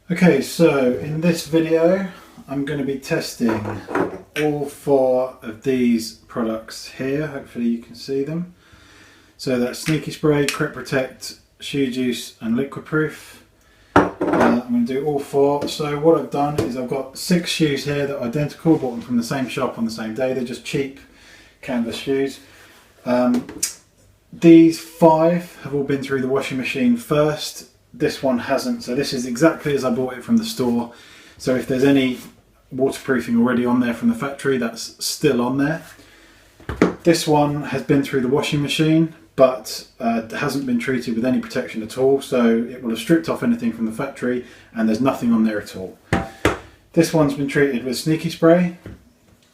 Okay, so in this video I'm going to be testing all 4 of these products here. Hopefully you can see them. So that's Sneaky Spray, Crep Protect, Shoe Juice and Liquiproof. I'm going to do all 4. So what I've done is I've got 6 shoes here that are identical, bought them from the same shop on the same day. They're just cheap canvas shoes. These 5 have all been through the washing machine first. This one hasn't, so this is exactly as I bought it from the store. So if there's any waterproofing already on there from the factory, that's still on there. This one has been through the washing machine, but hasn't been treated with any protection at all, so it will have stripped off anything from the factory and there's nothing on there at all. This one's been treated with Sneaky Spray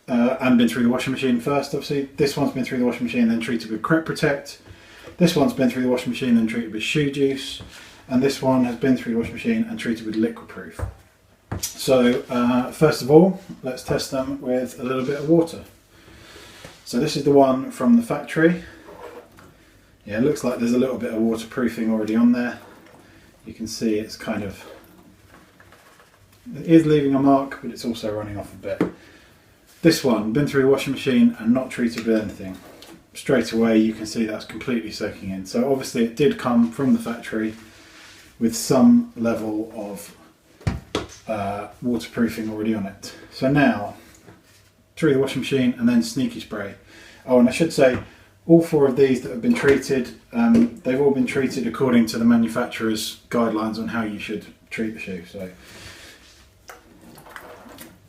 and been through the washing machine first, obviously. This one's been through the washing machine, then treated with Crep Protect. This one's been through the washing machine, then treated with Shoe Juice. And this one has been through the washing machine and treated with Liquiproof. So first of all, let's test them with a little bit of water. So this is the one from the factory. Yeah, it looks like there's a little bit of waterproofing already on there. You can see it's kind of, it is leaving a mark, but it's also running off a bit. This one, been through the washing machine and not treated with anything. Straight away you can see that's completely soaking in. So obviously it did come from the factory with some level of waterproofing already on it. So now, through the washing machine and then Sneaky Spray. Oh, and I should say, all 4 of these that have been treated, they've all been treated according to the manufacturer's guidelines on how you should treat the shoe. So,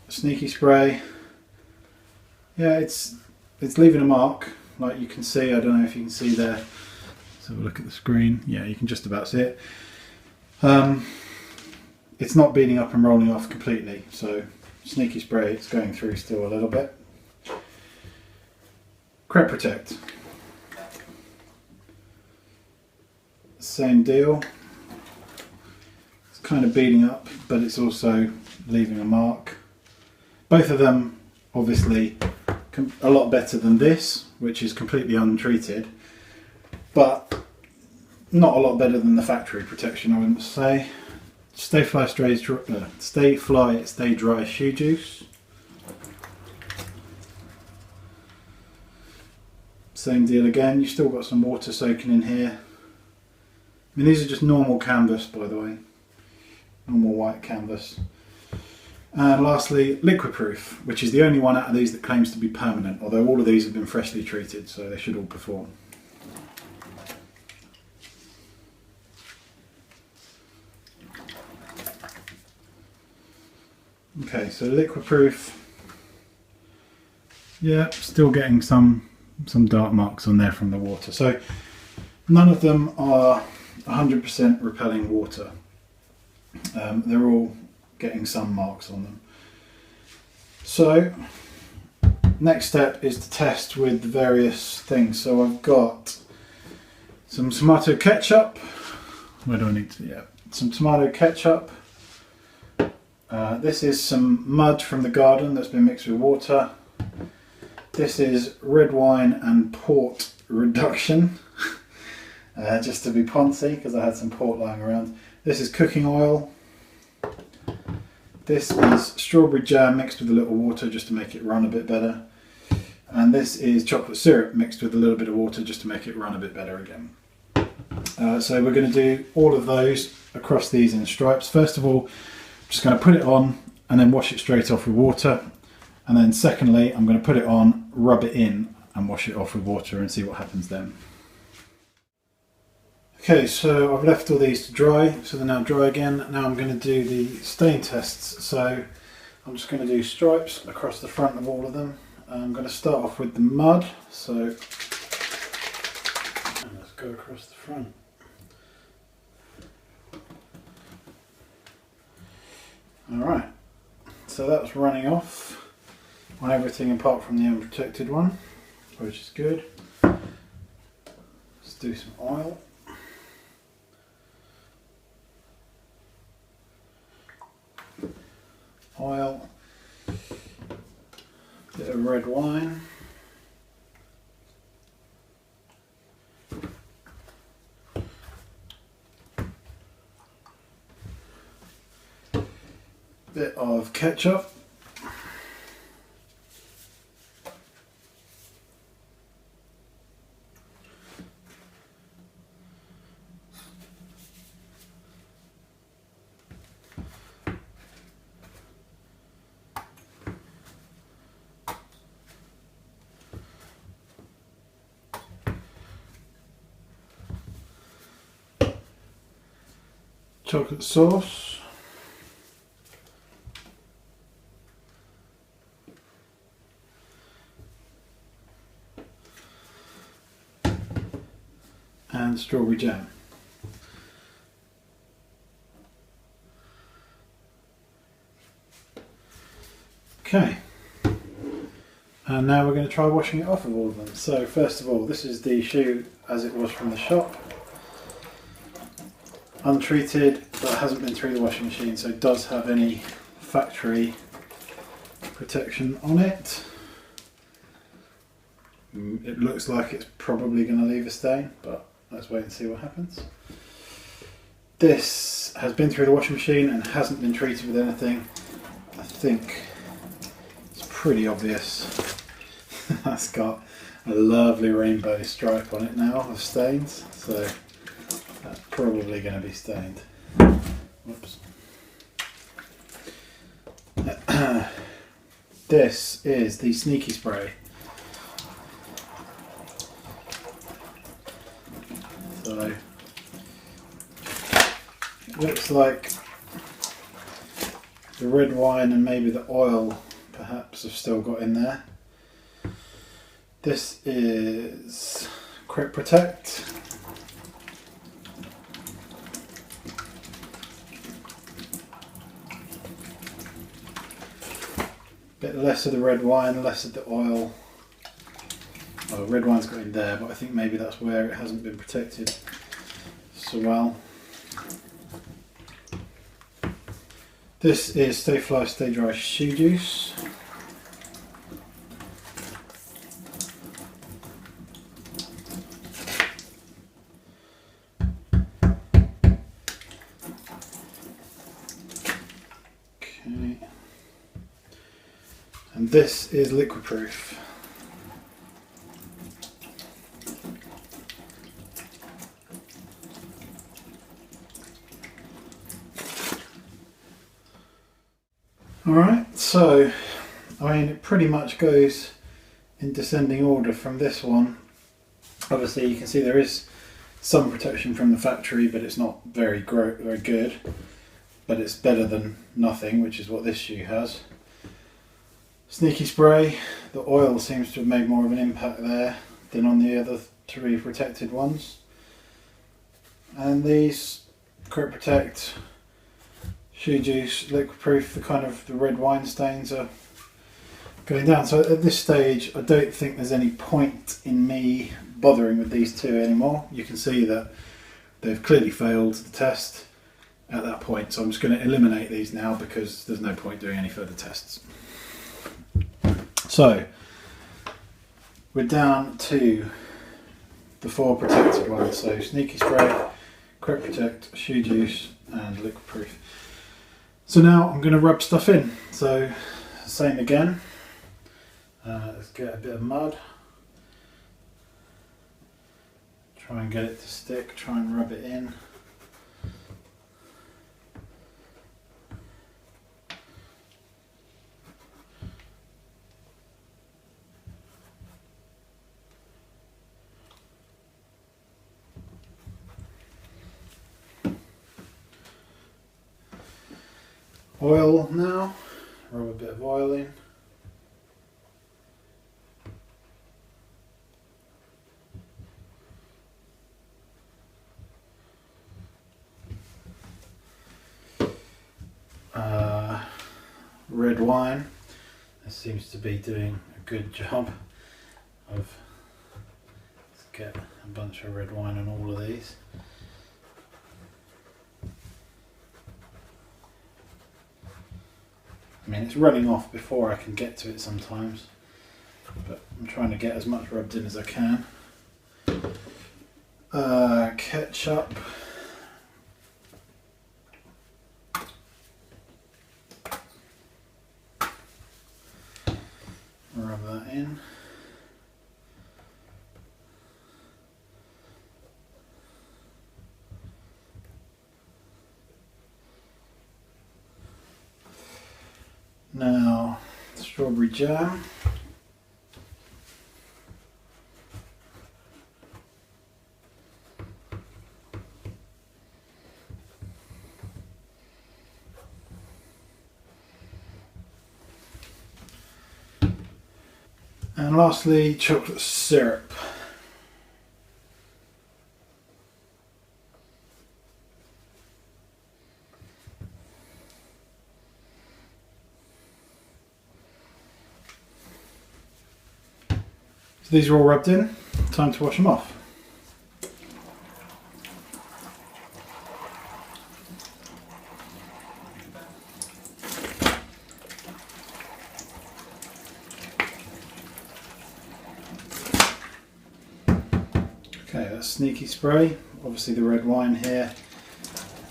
Sneaky Spray, yeah, it's leaving a mark, like you can see. I don't know if you can see there. Let's have a look at the screen. Yeah, you can just about see it. It's not beating up and rolling off completely, so Sneaky Spray, it's going through still a little bit. Crep Protect, same deal. It's kind of beating up, but it's also leaving a mark. Both of them obviously a lot better than this, which is completely untreated, but not a lot better than the factory protection, I wouldn't say. Stay Fly, Stay Dry Shoe Juice. Same deal again, you've still got some water soaking in here. I mean, these are just normal canvas, by the way. Normal white canvas. And lastly, Liquiproof, which is the only one out of these that claims to be permanent, although all of these have been freshly treated, so they should all perform. Okay, so Liquiproof, yeah, still getting some dark marks on there from the water. So none of them are 100% repelling water. They're all getting some marks on them. So next step is to test with the various things. So I've got some tomato ketchup. Where do I need to? Yeah, some tomato ketchup. This is some mud from the garden that's been mixed with water. This is red wine and port reduction, just to be poncy because I had some port lying around. This is cooking oil. This is strawberry jam mixed with a little water just to make it run a bit better. And this is chocolate syrup mixed with a little bit of water just to make it run a bit better again. So we're going to do all of those across these in stripes. First of all, I'm just going to put it on and then wash it straight off with water. And then secondly, I'm going to put it on, rub it in and wash it off with water and see what happens then. Okay, so I've left all these to dry, so they're now dry again. Now I'm going to do the stain tests. So I'm just going to do stripes across the front of all of them. I'm going to start off with the mud. So let's go across the front. Alright, so that's running off on everything apart from the unprotected one, which is good. Let's do some oil. Oil, bit of red wine. bit of ketchup. Chocolate sauce. And strawberry jam. Okay, and now we're going to try washing it off of all of them. So first of all, this is the shoe as it was from the shop. Untreated, but hasn't been through the washing machine, so it does have any factory protection on it. It looks like it's probably going to leave a stain, but let's wait and see what happens. This has been through the washing machine and hasn't been treated with anything. I think it's pretty obvious. That's got a lovely rainbow stripe on it now of stains, so that's probably going to be stained. Whoops. This is the Sneaky Spray. So it looks like the red wine and maybe the oil perhaps have still got in there. This is Crep Protect. Bit less of the red wine, less of the oil. Well, red wine's got in there, but I think maybe that's where it hasn't been protected so well. This is Stay Fly, Stay Dry shoe juice. Okay. And this is Liquiproof. Alright, so I mean it pretty much goes in descending order from this one. Obviously you can see there is some protection from the factory, but it's not very good. But it's better than nothing, which is what this shoe has. Sneaky Spray, the oil seems to have made more of an impact there than on the other three protected ones. And these Crep Protect, shoe juice, Liquiproof, the red wine stains are going down. So at this stage I don't think there's any point in me bothering with these two anymore. You can see that they've clearly failed the test at that point, so I'm just going to eliminate these now because there's no point doing any further tests. So we're down to the 4 protected ones, so Sneaky Spray, Crep Protect, shoe juice and Liquiproof. So now I'm going to rub stuff in. So same again, let's get a bit of mud, try and get it to stick, try and rub it in. Oil now, rub a bit of oil in. Red wine, this seems to be doing a good job of, let's get a bunch of red wine on all of these. I mean, it's running off before I can get to it sometimes, but I'm trying to get as much rubbed in as I can. Ketchup. in. Now, strawberry jam. And lastly, chocolate syrup. So these are all rubbed in, time to wash them off. Okay, that's Sneaky Spray. Obviously the red wine here,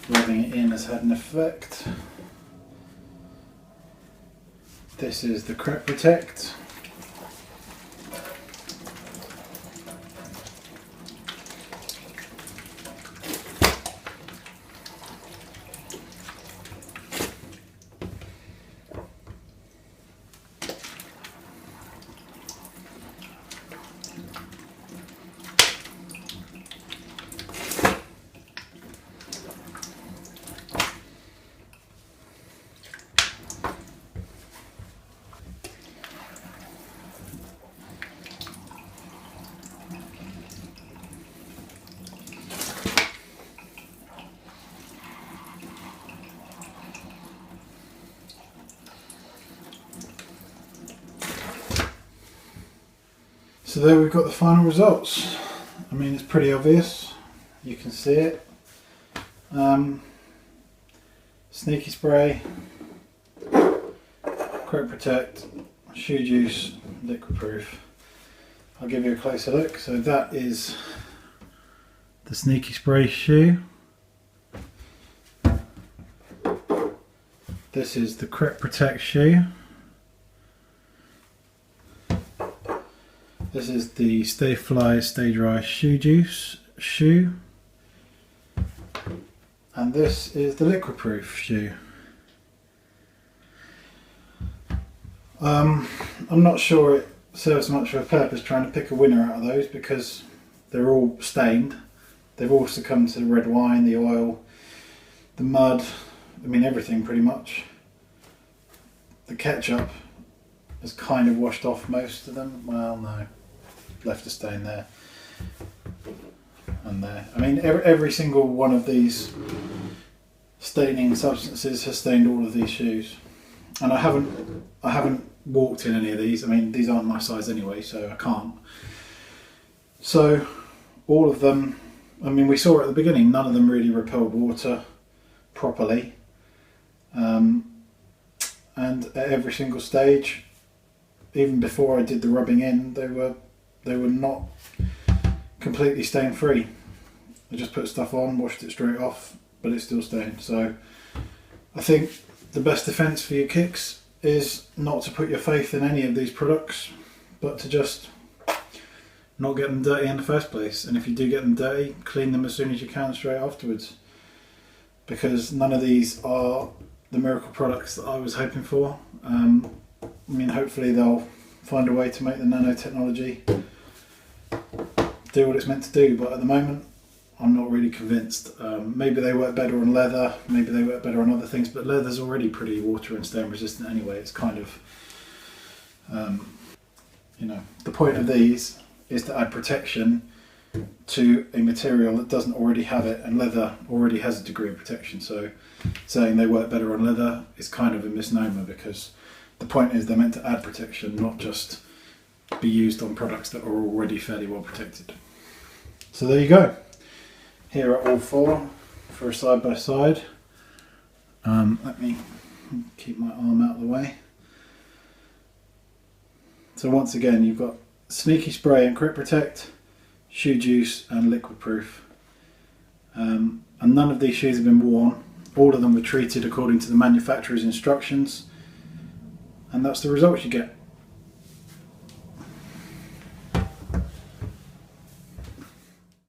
rubbing it in has had an effect. This is the Crep Protect. So there we've got the final results. I mean, it's pretty obvious. You can see it. Sneaky Spray, Crep Protect, Shoe Juice, Liquiproof. I'll give you a closer look. So that is the Sneaky Spray shoe. This is the Crep Protect shoe. This is the Stay Fly, Stay Dry Shoe Juice shoe. And this is the Liquiproof shoe. I'm not sure it serves much of a purpose trying to pick a winner out of those because they're all stained. They've all succumbed to the red wine, the oil, the mud, I mean everything pretty much. The ketchup has kind of washed off most of them. Well, no. Left a stain there and there. I mean every single one of these staining substances has stained all of these shoes, and I haven't walked in any of these. I mean these aren't my size anyway, so I can't. So all of them, I mean we saw at the beginning, none of them really repelled water properly, and at every single stage, even before I did the rubbing in, they were not completely stain free. I just put stuff on, washed it straight off, but it's still stained. So I think the best defence for your kicks is not to put your faith in any of these products, but to just not get them dirty in the first place. And if you do get them dirty, clean them as soon as you can straight afterwards, because none of these are the miracle products that I was hoping for. I mean hopefully they'll find a way to make the nanotechnology do what it's meant to do, but at the moment I'm not really convinced. Maybe they work better on leather, maybe they work better on other things, but leather's already pretty water and stain resistant anyway. It's kind of, you know, the point of these is to add protection to a material that doesn't already have it, and leather already has a degree of protection, so saying they work better on leather is kind of a misnomer, because the point is they're meant to add protection, not just be used on products that are already fairly well protected. So there you go. Here are all four for a side by side. Let me keep my arm out of the way. So once again, you've got Sneaky Spray and Crep Protect, Shoe Juice and Liquiproof. And none of these shoes have been worn. All of them were treated according to the manufacturer's instructions. And that's the results you get.